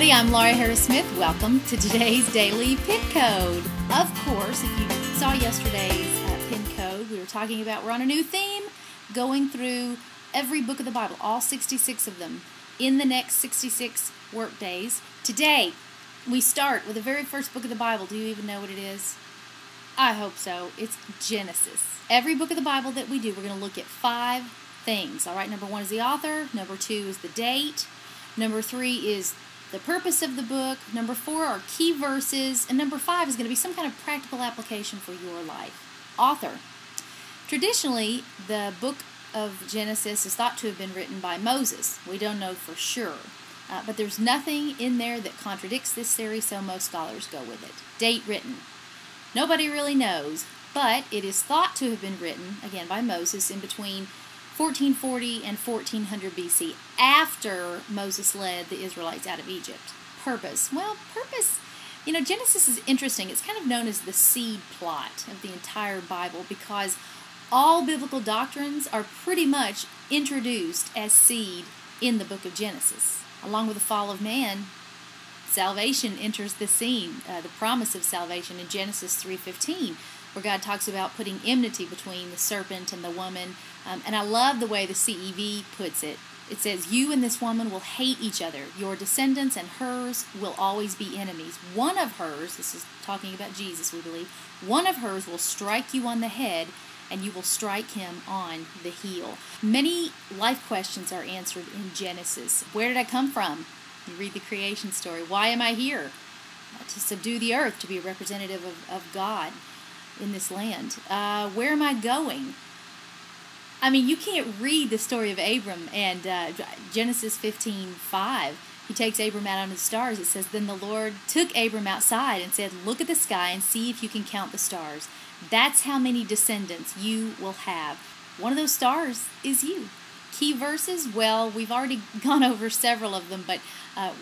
everybody, I'm Laura Harris Smith. Welcome to today's Daily Pin Code. Of course, if you saw yesterday's Pin Code, we were talking about we're on a new theme, going through every book of the Bible, all 66 of them, in the next 66 work days. Today, we start with the very first book of the Bible. Do you even know what it is? I hope so. It's Genesis. Every book of the Bible that we do, we're going to look at 5 things. All right, number 1 is the author. Number 2 is the date. Number 3 is the purpose of the book. Number 4 are key verses. And number 5 is going to be some kind of practical application for your life. Author. Traditionally, the book of Genesis is thought to have been written by Moses. We don't know for sure. But there's nothing in there that contradicts this theory, so most scholars go with it. Date written. Nobody really knows, but it is thought to have been written, again, by Moses in between 1440 and 1400 BC, after Moses led the Israelites out of Egypt. Purpose. Well, purpose, Genesis is interesting. It's kind of known as the seed plot of the entire Bible because all biblical doctrines are pretty much introduced as seed in the book of Genesis. Along with the fall of man, salvation enters the scene, the promise of salvation in Genesis 3:15, where God talks about putting enmity between the serpent and the woman. And I love the way the CEV puts it. It says, "You and this woman will hate each other. Your descendants and hers will always be enemies. One of hers," this is talking about Jesus, we believe, "one of hers will strike you on the head, and you will strike him on the heel." Many life questions are answered in Genesis. Where did I come from? You read the creation story. Why am I here? To subdue the earth, to be a representative of God in this land. Where am I going? I mean, you can't read the story of Abram and Genesis 15:5. He takes Abram out on the stars. It says, "Then the Lord took Abram outside and said, 'Look at the sky and see if you can count the stars. That's how many descendants you will have.'" One of those stars is you. Key verses, well, we've already gone over several of them, but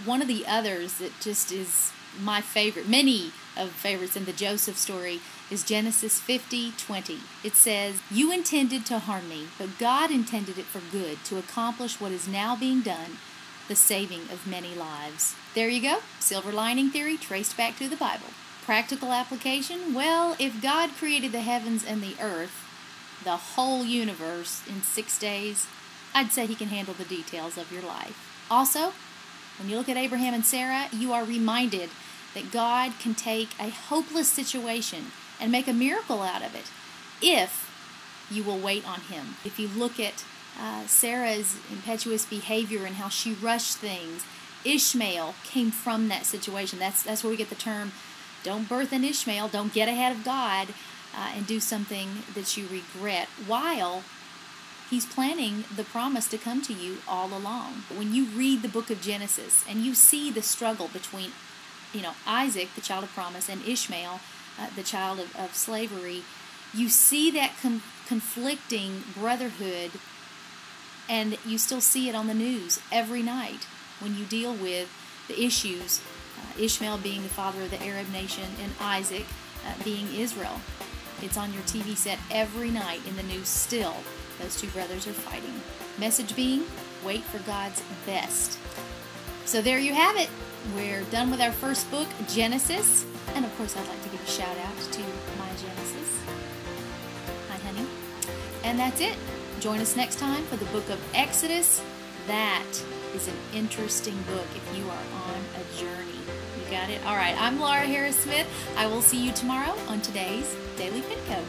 one of the others that just is my favorite, many of favorites in the Joseph story, is Genesis 50:20. It says, "You intended to harm me, but God intended it for good, to accomplish what is now being done, the saving of many lives." There you go. Silver lining theory traced back to the Bible. Practical application, well, if God created the heavens and the earth, the whole universe, in 6 days, I'd say he can handle the details of your life. Also, when you look at Abraham and Sarah, you are reminded that God can take a hopeless situation and make a miracle out of it if you will wait on him. If you look at Sarah's impetuous behavior and how she rushed things, Ishmael came from that situation. That's where we get the term, don't birth an Ishmael, don't get ahead of God and do something that you regret, while he's planning the promise to come to you all along. When you read the book of Genesis and you see the struggle between, Isaac, the child of promise, and Ishmael, the child of slavery, you see that conflicting brotherhood, and you still see it on the news every night when you deal with the issues, Ishmael being the father of the Arab nation and Isaac being Israel. It's on your TV set every night in the news still. Those two brothers are fighting. Message being, wait for God's best. So there you have it. We're done with our first book, Genesis. And of course, I'd like to give a shout out to my Genesis. Hi, honey. And that's it. Join us next time for the book of Exodus. That is an interesting book if you are on a journey. You got it? All right. I'm Laura Harris Smith. I will see you tomorrow on today's Daily Pin Code.